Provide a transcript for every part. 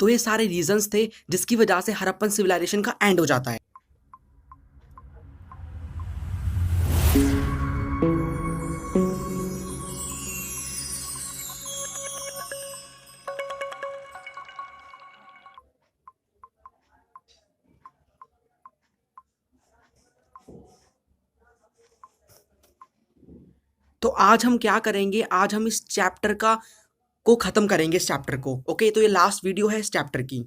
तो ये सारे रीजंस थे जिसकी वजह से हड़प्पन सिविलाइजेशन का एंड हो जाता है। तो आज हम क्या करेंगे, आज हम इस चैप्टर को खत्म करेंगे, इस चैप्टर को। ओके, तो ये लास्ट वीडियो है इस चैप्टर की।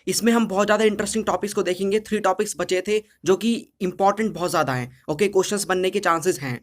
इसमें हम बहुत ज़्यादा इंटरेस्टिंग टॉपिक्स को देखेंगे। 3 टॉपिक्स बचे थे जो कि इंपॉर्टेंट बहुत ज़्यादा हैं। ओके, क्वेश्चंस बनने के चांसेस हैं।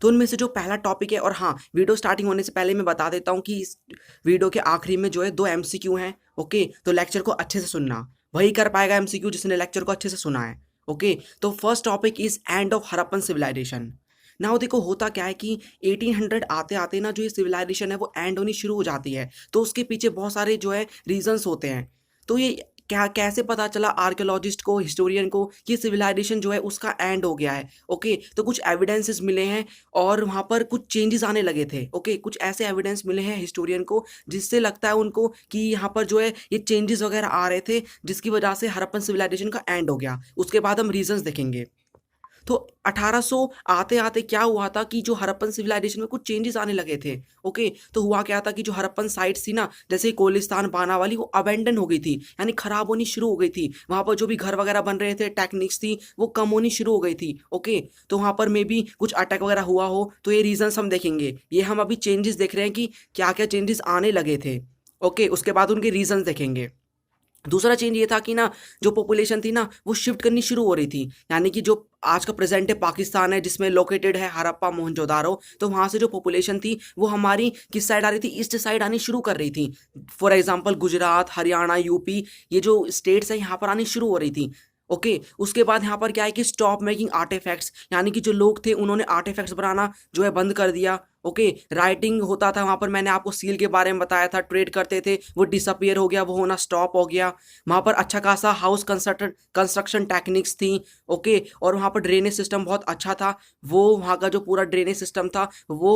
तो उनमें से जो पहला टॉपिक है, और हाँ, वीडियो स्टार्टिंग होने से पहले मैं बता देता हूँ कि इस वीडियो के आखिरी में जो है 2 MCQ हैं। ओके, तो लेक्चर को अच्छे से सुनना, वही कर पाएगा MCQ जिसने लेक्चर को अच्छे से सुना है। ओके, तो first topic is end of Harappan civilisation. ना देखो होता क्या है कि 1800 आते आते ना जो ये सिविलाइजेशन है वो एंड होनी शुरू हो जाती है। तो उसके पीछे बहुत सारे जो है रीजंस होते हैं। तो ये क्या कैसे पता चला आर्कियोलॉजिस्ट को, हिस्टोरियन को, कि सिविलाइजेशन जो है उसका एंड हो गया है। ओके, तो कुछ एविडेंसेस मिले हैं और वहाँ पर कुछ चेंजेस आने लगे थे। ओके, कुछ ऐसे एविडेंस मिले हैं हिस्टोरियन को जिससे लगता है उनको कि यहाँ पर जो है ये चेंजेस वगैरह आ रहे थे जिसकी वजह से हड़प्पन सिविलाइजेशन का एंड हो गया। उसके बाद हम रीजंस देखेंगे। तो 1800 आते आते क्या हुआ था कि जो हड़प्पन सिविलाइजेशन में कुछ चेंजेस आने लगे थे। ओके, तो हुआ क्या था कि जो हड़प्पन साइट्स थी ना, जैसे कोलिस्तान, बाना वाली, वो अबेंडन हो गई थी, यानी खराब होनी शुरू हो गई थी। वहां पर जो भी घर वगैरह बन रहे थे, टेक्निक्स थी, वो कम होनी शुरू हो गई थी। ओके, तो वहां पर मे बी कुछ अटैक वगैरह हुआ हो। तो ये रीजंस हम देखेंगे। ये हम अभी चेंजेस देख रहे हैं कि क्या क्या चेंजेस आने लगे थे। ओके, उसके बाद उनके रीजंस देखेंगे। दूसरा चेंज ये था कि ना जो पॉपुलेशन थी ना वो शिफ्ट करनी शुरू हो रही थी, यानी कि जो आज का प्रेजेंट है पाकिस्तान है जिसमें लोकेटेड है हड़प्पा मोहनजोदारो, तो वहाँ से जो पॉपुलेशन थी वो हमारी किस साइड आ रही थी, ईस्ट साइड आनी शुरू कर रही थी। For example Gujarat, Haryana, UP, ये जो स्टेट्स हैं यहाँ पर आनी शुरू हो रही थी। ओके, उसके बाद यहाँ पर क्या है कि स्टॉप मेकिंग आर्टिफैक्ट्स, यानी कि जो लोग थे उन्होंने आर्टिफैक्ट्स बनाना जो है बंद कर दिया। ओके, राइटिंग होता था वहाँ पर, मैंने आपको सील के बारे में बताया था, ट्रेड करते थे, वो डिसअपियर हो गया, वो होना स्टॉप हो गया। वहाँ पर अच्छा खासा हाउस कंस्ट्रक्शन टेक्निक्स थी। ओके, और वहाँ पर ड्रेनेज सिस्टम बहुत अच्छा था। वो वहाँ का जो पूरा ड्रेनेज सिस्टम था वो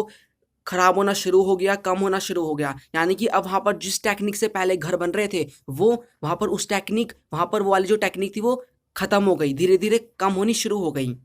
खराब होना शुरू हो गया, कम होना शुरू हो गया। यानी कि अब वहाँ पर जिस टेक्निक से पहले घर बन रहे थे वो वहाँ पर उस टेक्निक, वहाँ पर वो वाली जो टेक्निक थी वो खत्म हो गई, धीरे धीरे कम होनी शुरू हो गई।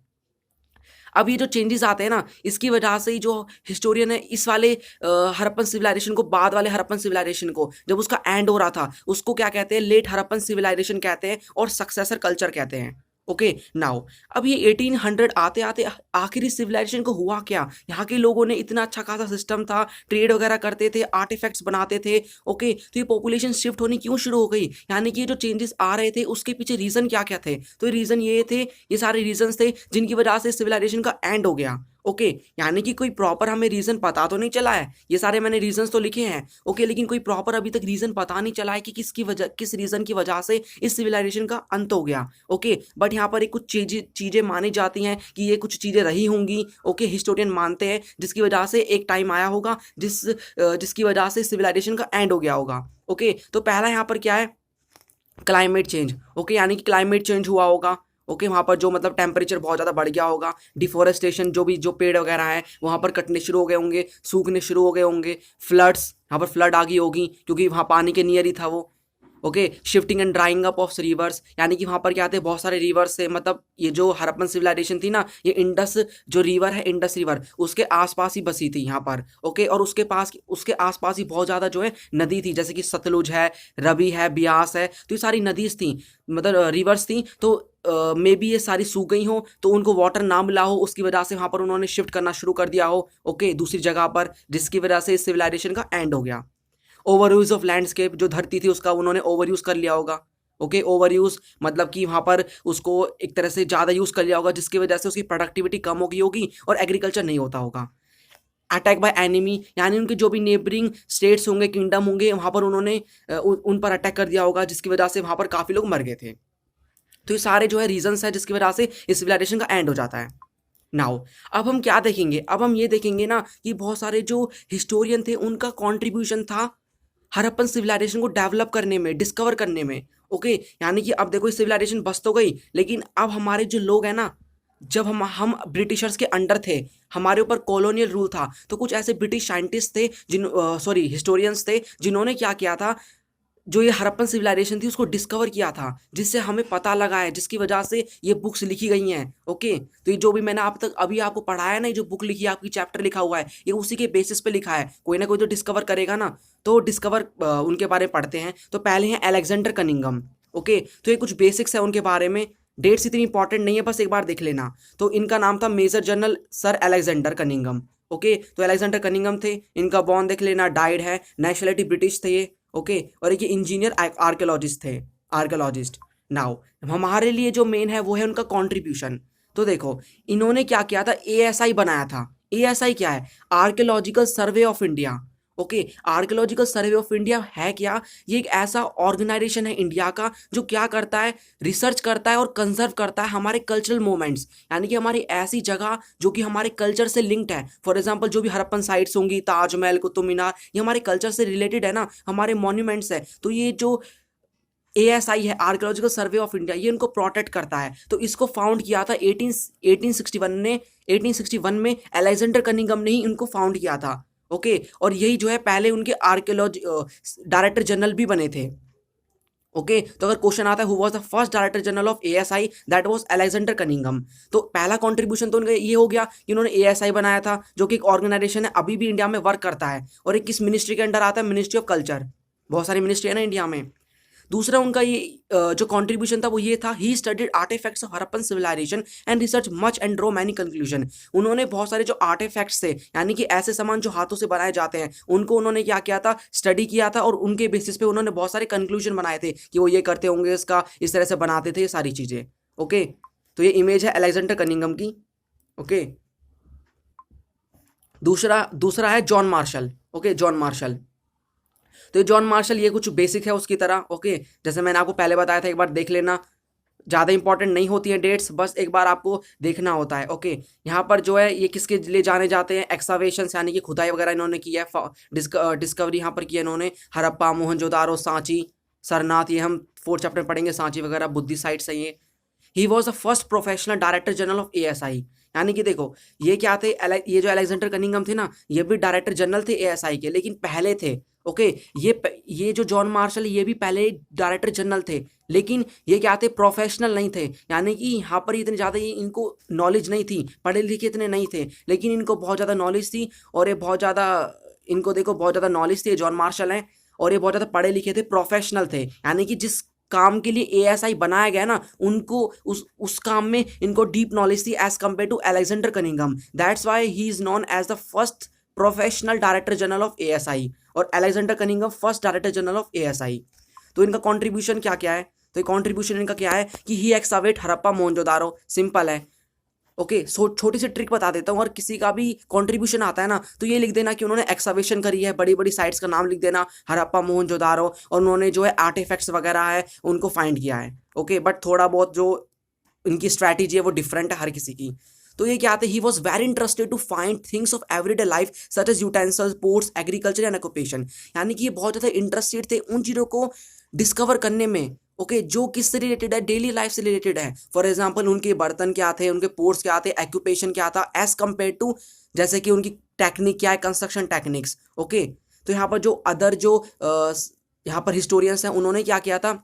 अब ये जो चेंजेस आते हैं ना, इसकी वजह से ही जो हिस्टोरियन है इस वाले हड़प्पन सिविलाइजेशन को, बाद वाले हड़प्पन सिविलाइजेशन को, जब उसका एंड हो रहा था, उसको क्या कहते हैं, लेट हड़प्पन सिविलाइजेशन कहते हैं और सक्सेसर कल्चर कहते हैं। ओके, नाउ अब ये 1800 आते आते आखिरी सिविलाइजेशन को हुआ क्या। यहाँ के लोगों ने इतना अच्छा खासा सिस्टम था, ट्रेड वगैरह करते थे, आर्टिफैक्ट्स बनाते थे। ओके, तो ये पॉपुलेशन शिफ्ट होनी क्यों शुरू हो गई, यानी कि ये जो चेंजेस आ रहे थे उसके पीछे रीजन क्या क्या थे। तो ये रीजन ये थे, ये सारे रीजंस थे जिनकी वजह से सिविलाइजेशन का एंड हो गया। ओके, यानी कि कोई प्रॉपर हमें रीजन पता तो नहीं चला है, ये सारे मैंने रीजंस तो लिखे हैं। ओके, लेकिन कोई प्रॉपर अभी तक रीजन पता नहीं चला है कि किस रीजन की वजह से इस सिविलाइजेशन का अंत हो गया। ओके, बट यहाँ पर एक कुछ चीजें मानी जाती हैं कि ये कुछ चीजें रही होंगी। ओके, हिस्टोरियन मानते हैं जिसकी वजह से एक टाइम आया होगा जिसकी वजह से सिविलाइजेशन का एंड हो गया होगा। ओके, तो पहला यहाँ पर क्या है, क्लाइमेट चेंज। ओके, यानी कि क्लाइमेट चेंज हुआ होगा। ओके, वहाँ पर जो मतलब टेम्परेचर बहुत ज़्यादा बढ़ गया होगा, डिफोरेस्टेशन, जो पेड़ वगैरह हैं वहाँ पर कटने शुरू हो गए होंगे, सूखने शुरू हो गए होंगे। फ्लड्स, यहाँ पर फ्लड आ गई होगी क्योंकि वहाँ पानी के नियर ही था वो। Okay, shifting and drawing up of reverse, यानी कि वहाँ पर क्या थे, बहुत सारे रिवर्स थे। मतलब ये जो हड़प्पन सिविलाइजेशन थी ना, ये इंडस जो रिवर है, इंडस रिवर, उसके आसपास ही बसी थी यहाँ पर। ओके, और उसके आसपास ही बहुत ज़्यादा जो है नदी थी, जैसे कि सतलुज है, रवि है, ब्यास है, तो ये सारी नदीज थी, मतलब रिवर्स थी। तो मे बी ये सारी सूख गई हो, तो उनको वाटर ना मिला हो, उसकी वजह से वहाँ पर उन्होंने शिफ्ट करना शुरू कर दिया हो। ओके, दूसरी जगह पर, जिसकी वजह से इस सिविलाइजेशन का एंड हो गया। ओवर यूज ऑफ लैंडस्केप, जो धरती थी उसका उन्होंने ओवर यूज कर लिया होगा। ओके, ओवर यूज मतलब कि वहाँ पर उसको एक तरह से ज़्यादा यूज़ कर लिया होगा जिसकी वजह से उसकी प्रोडक्टिविटी कम हो गई होगी और एग्रीकल्चर नहीं होता होगा। अटैक बाय एनिमी, यानी उनके जो भी नेबरिंग स्टेट्स होंगे, किंगडम होंगे, वहाँ पर उन्होंने उन पर अटैक कर दिया होगा जिसकी वजह से वहाँ पर काफ़ी लोग मर गए थे। तो ये सारे जो है रीजंस है जिसकी वजह से इस सिविलाइजेशन का एंड हो जाता है। नाउ अब हम क्या देखेंगे, अब हम ये देखेंगे ना कि बहुत सारे जो हिस्टोरियन थे उनका कॉन्ट्रीब्यूशन था हड़प्पन सिविलाइजेशन को डेवलप करने में, डिस्कवर करने में। ओके, यानी कि अब देखो सिविलाइजेशन बस तो गई, लेकिन अब हमारे जो लोग हैं ना, जब हम ब्रिटिशर्स के अंडर थे, हमारे ऊपर कॉलोनियल रूल था, तो कुछ ऐसे ब्रिटिश साइंटिस्ट थे हिस्टोरियंस थे जिन्होंने क्या किया था, जो ये हड़प्पन सिविलाइजेशन थी उसको डिस्कवर किया था, जिससे हमें पता लगा है, जिसकी वजह से ये बुक्स लिखी गई हैं। ओके, तो ये जो भी मैंने आप तक अभी आपको पढ़ाया ना, ये जो बुक लिखी है आपकी, चैप्टर लिखा हुआ है, ये उसी के बेसिस पे लिखा है। कोई ना कोई तो डिस्कवर करेगा ना, तो डिस्कवर उनके बारे में पढ़ते हैं। तो पहले हैं अलेक्जेंडर कनिंघम। ओके, तो ये कुछ बेसिक्स है उनके बारे में, डेट्स इतनी इंपॉर्टेंट नहीं है, बस एक बार देख लेना। तो इनका नाम था major general sir Alexander Cunningham. Okay, तो अलेक्जेंडर कनिंघम थे, इनका बॉर्न देख लेना, डाइड है, नेशनलिटी ब्रिटिश थे ये। ओके, और एक ये इंजीनियर आर्कियोलॉजिस्ट थे, आर्कियोलॉजिस्ट। नाउ हमारे लिए जो मेन है वो है उनका कंट्रीब्यूशन। तो देखो, इन्होंने क्या किया था, एएसआई बनाया था। एएसआई क्या है? Archaeological survey of India. Okay, archaeological survey of India है क्या? ये एक ऐसा ऑर्गेनाइजेशन है इंडिया का जो क्या करता है, रिसर्च करता है और कंजर्व करता है हमारे कल्चरल मोमेंट्स, यानी कि हमारी ऐसी जगह जो कि हमारे कल्चर से लिंक्ड है। फॉर एग्जांपल जो भी हड़प्पन साइट्स होंगी, ताजमहल, कुतुब मीनार, ये हमारे कल्चर से रिलेटेड है ना, हमारे मॉन्यूमेंट्स है। तो ये जो एएसआई है, आर्कियोलॉजिकल सर्वे ऑफ इंडिया, ये इनको प्रोटेक्ट करता है। तो इसको फाउंड किया था 1861 ने, 1861 में अलेक्जेंडर कनिंघम ने ही इनको फाउंड किया था। ओके, और यही जो है पहले उनके आर्कियोलॉजी डायरेक्टर जनरल भी बने थे। ओके, तो अगर क्वेश्चन आता है who was the first director general of ASI, that was Alexander Cunningham. तो पहला कंट्रीब्यूशन तो उनका ये हो गया कि उन्होंने एएसआई बनाया था, जो कि एक ऑर्गेनाइजेशन है, अभी भी इंडिया में वर्क करता है। और एक किस मिनिस्ट्री के अंडर आता है? Ministry of culture. बहुत सारी मिनिस्ट्री है ना इंडिया में। दूसरा उनका ये जो कंट्रीब्यूशन था वो ये था, he studied artifacts of Harappan civilisation and research much and draw many conclusion. उन्होंने बहुत सारे जो आर्टिफैक्ट्स थे, यानी कि ऐसे सामान जो हाथों से बनाए जाते हैं, उनको उन्होंने क्या किया था, स्टडी किया था, और उनके बेसिस पे उन्होंने बहुत सारे कंक्लूजन बनाए थे कि वो ये करते होंगे, इसका इस तरह से बनाते थे, ये सारी चीजें। ओके, तो ये इमेज है अलेक्जेंडर कनिंघम की। ओके, दूसरा दूसरा है John Marshall. Okay, John Marshall. तो ये जॉन मार्शल, ये कुछ बेसिक है उसकी तरह। ओके, जैसे मैंने आपको पहले बताया था, एक बार देख लेना, ज़्यादा इंपॉर्टेंट नहीं होती हैं डेट्स, बस एक बार आपको देखना होता है। ओके, यहाँ पर जो है ये किसके लिए जाने जाते हैं? एक्सावेशंस, यानी कि खुदाई वगैरह इन्होंने की है, डिस्कवरी यहाँ पर की है इन्होंने। हड़प्पा, मोहनजोदारो, सांची, सरनाथ, ये हम 4th चैप्टर में पढ़ेंगे, सांची वगैरह बुद्धिस्ट साइट्स है ये। He was the first professional director general of ASI. यानी कि देखो, ये क्या थे, ये जो अलेक्जेंडर कनिंघम थे ना, ये भी डायरेक्टर जनरल थे एएसआई के, लेकिन पहले थे। ओके, ये जो जॉन मार्शल, ये भी पहले डायरेक्टर जनरल थे, लेकिन ये क्या थे, प्रोफेशनल नहीं थे। यानी कि यहाँ पर इतने ज़्यादा इनको नॉलेज नहीं थी, पढ़े लिखे इतने नहीं थे, लेकिन इनको बहुत ज़्यादा नॉलेज थी। और ये बहुत ज़्यादा, इनको देखो बहुत ज़्यादा नॉलेज थी, जॉन मार्शल हैं, और ये बहुत ज़्यादा पढ़े लिखे थे, प्रोफेशनल थे। यानी कि जिस काम के लिए एएसआई बनाया गया ना, उनको उस काम में इनको डीप नॉलेज थी as compared to Alexander Cunningham. That's why he is known as the first professional director general of ASI, और Alexander Cunningham first director general of ASI. तो इनका कंट्रीब्यूशन क्या क्या है? तो कंट्रीब्यूशन इनका क्या है कि ही एक्सावेट हड़प्पा मोहनजोदारो। सिंपल है। ओके, सो छोटी सी ट्रिक बता देता हूँ, और किसी का भी कंट्रीब्यूशन आता है ना, तो ये लिख देना कि उन्होंने एक्सावेशन करी है, बड़ी बड़ी साइट्स का नाम लिख देना, हड़प्पा, मोहनजोदारो, और उन्होंने जो है आर्टिफैक्ट्स वगैरह है उनको फाइंड किया है। ओके, बट थोड़ा बहुत जो इनकी स्ट्रैटेजी है वो डिफरेंट है हर किसी की। तो ये क्या आते, he was very interested to find things of everyday life such as utensils, pots, agriculture and occupation. यानी कि ये बहुत ज़्यादा इंटरेस्टेड थे उन चीज़ों को डिस्कवर करने में। ओके, जो किससे रिलेटेड है, डेली लाइफ से रिलेटेड है। फॉर एग्जाम्पल उनके बर्तन क्या थे, उनके पोर्ट्स क्या थे, एक्यूपेशन क्या था, एज कम्पेयर टू जैसे कि उनकी टेक्निक क्या है, कंस्ट्रक्शन टेक्निक्स। ओके, तो यहाँ पर जो अदर जो यहाँ पर हिस्टोरियंस हैं, उन्होंने क्या किया था,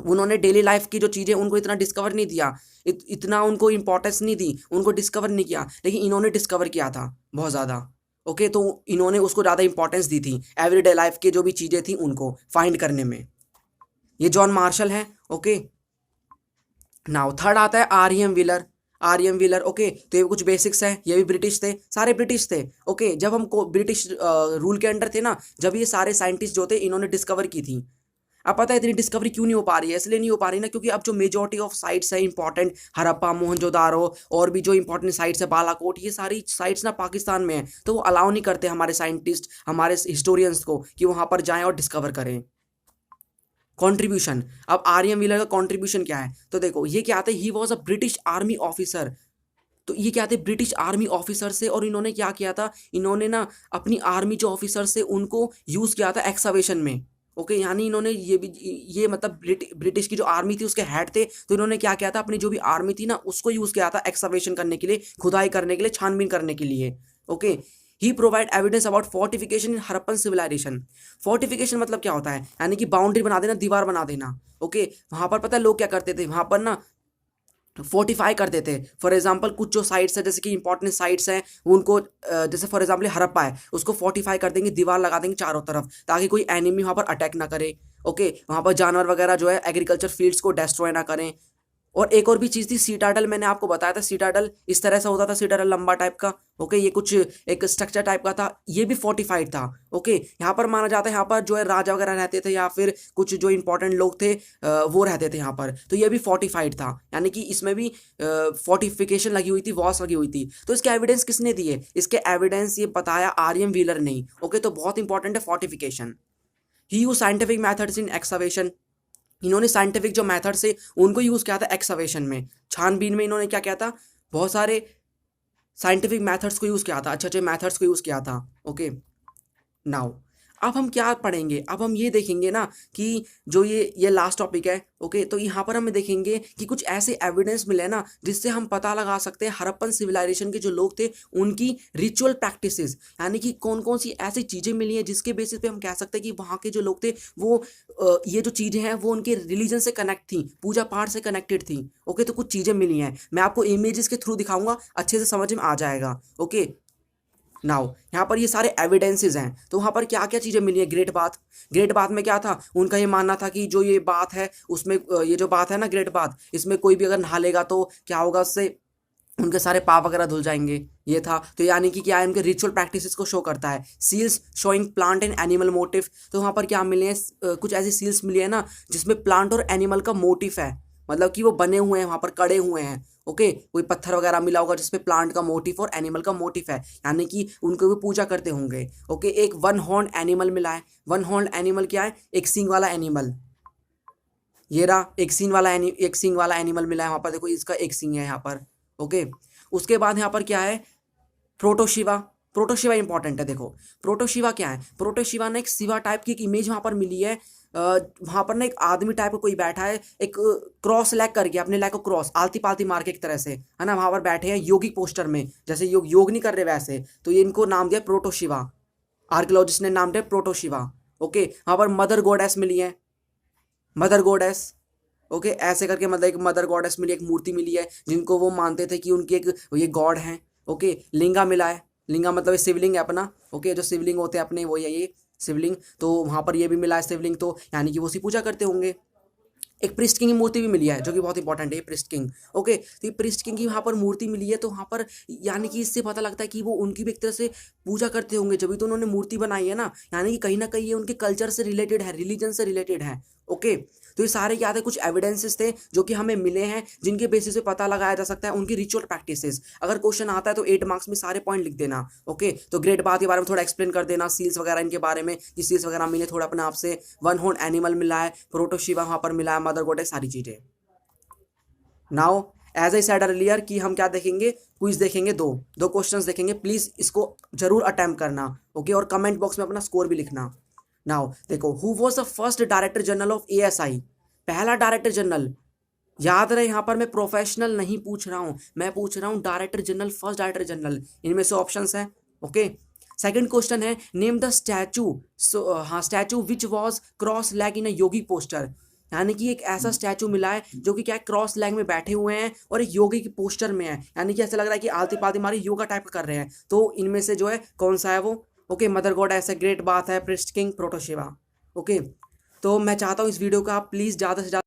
उन्होंने डेली लाइफ की जो चीज़ें उनको इतना डिस्कवर नहीं दिया, इतना उनको इंपॉर्टेंस नहीं दी, उनको डिस्कवर नहीं किया, लेकिन इन्होंने डिस्कवर किया था बहुत ज़्यादा। ओके, तो इन्होंने उसको ज़्यादा इंपॉर्टेंस दी थी, एवरीडे लाइफ की जो भी चीज़ें थी उनको फाइंड करने में। ये जॉन मार्शल है। ओके, नाउ थर्ड आता है RM. Wheeler. RM. Wheeler. Okay, तो ये कुछ बेसिक्स हैं, ये भी ब्रिटिश थे, सारे ब्रिटिश थे। ओके, जब हमको ब्रिटिश रूल के अंडर थे ना, जब ये सारे साइंटिस्ट जो थे इन्होंने डिस्कवर की थी। अब पता है इतनी डिस्कवरी क्यों नहीं हो पा रही है? इसलिए नहीं हो पा रही ना, क्योंकि अब जो मेजॉरिटी ऑफ साइट्स है इंपॉर्टेंट, हड़प्पा, मोहनजोदारो, और भी जो इंपॉर्टेंट साइट्स है, बालाकोट, ये सारी साइट्स ना पाकिस्तान में है, तो वो अलाउ नहीं करते हमारे साइंटिस्ट, हमारे हिस्टोरियंस को कि वहाँ पर जाएं और डिस्कवर करें। कंट्रीब्यूशन, अब आर.एम. व्हीलर का कंट्रीब्यूशन क्या है? तो देखो, ये क्या आते, he was a British army officer. तो ये क्या थे, ब्रिटिश आर्मी ऑफिसर से, और इन्होंने क्या किया था, इन्होंने ना अपनी आर्मी जो ऑफिसर से उनको यूज़ किया था एक्सावेशन में। ओके, यानी इन्होंने ये भी, ये मतलब ब्रिटिश की जो आर्मी थी उसके हेड थे, तो इन्होंने क्या किया था, अपनी जो भी आर्मी थी ना उसको यूज़ किया था एक्सावेशन करने के लिए, खुदाई करने के लिए, छानबीन करने के लिए। Okay, he provide evidence about fortification in Harappan civilisation. Fortification मतलब क्या होता है, यानी कि बाउंड्री बना देना, दीवार बना देना। ओके, वहां पर पता है लोग क्या करते थे, वहां पर ना फोर्टिफाई कर देते। फॉर एग्जाम्पल कुछ जो साइट्स है, जैसे कि इंपॉर्टेंट साइट्स हैं, उनको जैसे फॉर एग्जाम्पल हड़प्पा है, उसको फोर्टिफाई कर देंगे, दीवार लगा देंगे चारों तरफ, ताकि कोई एनिमी वहां पर अटैक ना करे। ओके, वहां पर जानवर वगैरह जो है एग्रीकल्चर फील्ड्स को डिस्ट्रॉय ना करें। और एक और भी चीज़ थी, सीटाडल, मैंने आपको बताया था सीटाडल इस तरह से होता था, सीटाडल लंबा टाइप का। ओके, ये कुछ एक स्ट्रक्चर टाइप का था, ये भी फोर्टिफाइड था। ओके, यहाँ पर माना जाता है, यहाँ पर जो है राजा वगैरह रहते थे या फिर कुछ जो इंपॉर्टेंट लोग थे वो रहते थे यहाँ पर, तो ये भी फोर्टिफाइड था, यानी कि इसमें भी फोर्टिफिकेशन लगी हुई थी, वॉल्स लगी हुई थी। तो इसके एविडेंस किसने दिए, इसके एविडेंस ये बताया आर्यन व्हीलर ने। ओके, तो बहुत इंपॉर्टेंट है fortification. He use scientific methods in excavation. इन्होंने साइंटिफिक जो मेथड्स है उनको यूज़ किया था एक्सकवेशन में, छानबीन में। इन्होंने क्या किया था, बहुत सारे साइंटिफिक मेथड्स को यूज़ किया था, अच्छे अच्छे मेथड्स को यूज़ किया था। ओके, नाउ अब हम क्या पढ़ेंगे, अब हम ये देखेंगे ना कि जो ये लास्ट टॉपिक है। ओके, तो यहाँ पर हम देखेंगे कि कुछ ऐसे एविडेंस मिले ना जिससे हम पता लगा सकते हैं हड़प्पन सिविलाइजेशन के जो लोग थे उनकी रिचुअल प्रैक्टिसेस, यानी कि कौन कौन सी ऐसी चीज़ें मिली हैं जिसके बेसिस पे हम कह सकते हैं कि वहाँ के जो लोग थे वो ये जो चीज़ें हैं वो उनके रिलीजन से कनेक्ट थी, पूजा पाठ से कनेक्टेड थी। ओके, तो कुछ चीज़ें मिली हैं, मैं आपको इमेजेस के थ्रू दिखाऊंगा, अच्छे से समझ में आ जाएगा। ओके, नाउ यहाँ पर ये सारे एविडेंसेस हैं, तो वहाँ पर क्या क्या चीज़ें मिली है। ग्रेट बाथ, ग्रेट बाथ में क्या था, उनका ये मानना था कि जो ये बात है उसमें ये जो बात है ना ग्रेट बाथ, इसमें कोई भी अगर नहा लेगा तो क्या होगा, उससे उनके सारे पाप वगैरह धुल जाएंगे, ये था। तो यानी कि क्या है, उनके रिचुअल प्रैक्टिसेस को शो करता है। Seals showing plant and animal motif, तो वहाँ पर क्या मिले हैं, कुछ ऐसी सील्स मिली है ना जिसमें प्लांट और एनिमल का मोटिव है, मतलब कि वो बने हुए हैं, वहाँ पर कड़े हुए हैं। ओके, कोई पत्थर वगैरह मिला होगा जिसमें प्लांट का मोटिव और एनिमल का मोटिव है, यानी कि उनको भी पूजा करते होंगे। ओके, एक वन हॉर्न एनिमल मिला है। वन हॉर्न एनिमल क्या है, एक सींग वाला एनिमल, ये रहा एक सींग वाला एनिमल मिला है वहाँ पर, देखो इसका एक सींग है यहाँ पर। ओके, उसके बाद यहाँ पर क्या है, प्रोटोशिवा। प्रोटोशिवा इंपॉर्टेंट है, देखो प्रोटोशिवा क्या है, प्रोटोशिवा ने एक शिवा टाइप की एक इमेज वहाँ पर मिली है। वहाँ पर ना एक आदमी टाइप का कोई बैठा है, एक क्रॉस लेग करके, अपने लेग को क्रॉस आलती पालती मार के एक तरह से, है ना, वहाँ पर बैठे हैं योगिक पोस्टर में, जैसे योग नहीं कर रहे वैसे, तो ये इनको नाम दिया प्रोटोशिवा, आर्कियोलॉजिस्ट ने नाम दिया प्रोटोशिवा। ओके, वहाँ पर मदर गॉडेस मिली है, मदर गॉडेस। ओके, ऐसे करके मतलब एक मदर गॉडेस मिली, एक मूर्ति मिली है जिनको वो मानते थे कि उनकी एक ये गॉड हैं। ओके, लिंगा मिला है, लिंगा मतलब ये शिवलिंग है अपना। ओके, जो शिवलिंग होते हैं अपने वो ये शिवलिंग, तो वहाँ पर ये भी मिला है शिवलिंग, तो यानी कि वो उसी पूजा करते होंगे। एक प्रिस्ट किंग की मूर्ति भी मिली है जो कि बहुत इंपॉर्टेंट है, प्रिस्ट किंग। ओके, तो ये प्रिस्ट किंग की वहाँ पर मूर्ति मिली है, तो वहाँ पर यानी कि इससे पता लगता है कि वो उनकी भी एक तरह से पूजा करते होंगे, जब भी तो उन्होंने मूर्ति बनाई है ना, यानी कि कहीं ना कहीं ये उनके कल्चर से रिलेटेड है, रिलीजन से रिलेटेड है। ओके, तो ये सारे क्या थे, कुछ एविडेंसेस थे जो कि हमें मिले हैं, जिनके बेसिस पे पता लगाया जा सकता है उनकी रिचुअल प्रैक्टिसेस। अगर क्वेश्चन आता है तो 8 मार्क्स में सारे पॉइंट लिख देना। ओके, तो ग्रेट बात के बारे में थोड़ा एक्सप्लेन कर देना, सील्स वगैरह इनके बारे में, कि सील्स वगैरह मिले थोड़ा अपने आप से, वन हॉर्न एनिमल मिला है, प्रोटोशिवा वहाँ पर मिला है, मदर गॉडेस, सारी चीज़ें। Now as I said earlier कि हम क्या देखेंगे, क्विज देखेंगे, दो दो क्वेश्चंस देखेंगे, प्लीज़ इसको जरूर अटेम्प्ट करना। ओके, और कमेंट बॉक्स में अपना स्कोर भी लिखना। नाउ देखो, who was the first director general of ASI, पहला डायरेक्टर जनरल। याद रहे, यहाँ पर मैं प्रोफेशनल नहीं पूछ रहा हूँ, मैं पूछ रहा हूँ director general, first director general. इनमें से ऑप्शंस हैं। ओके, सेकंड क्वेश्चन है, नेम द स्टैचू, हाँ statue which was cross leg in a Yogi poster, यानी कि एक ऐसा स्टैचू मिला है जो कि क्या है, क्रॉस लेग में बैठे हुए हैं और एक योगी की पोस्टर में है, यानी कि ऐसा लग रहा है कि आलती पालती मारी योगा टाइप का कर रहे हैं। तो इनमें से जो है कौन सा है वो। ओके, मदर गॉड ऐसा, ग्रेट बात है, प्रिस्ट किंग, प्रोटोशिवा। ओके, तो मैं चाहता हूँ इस वीडियो को आप प्लीज़ ज़्यादा से ज़्यादा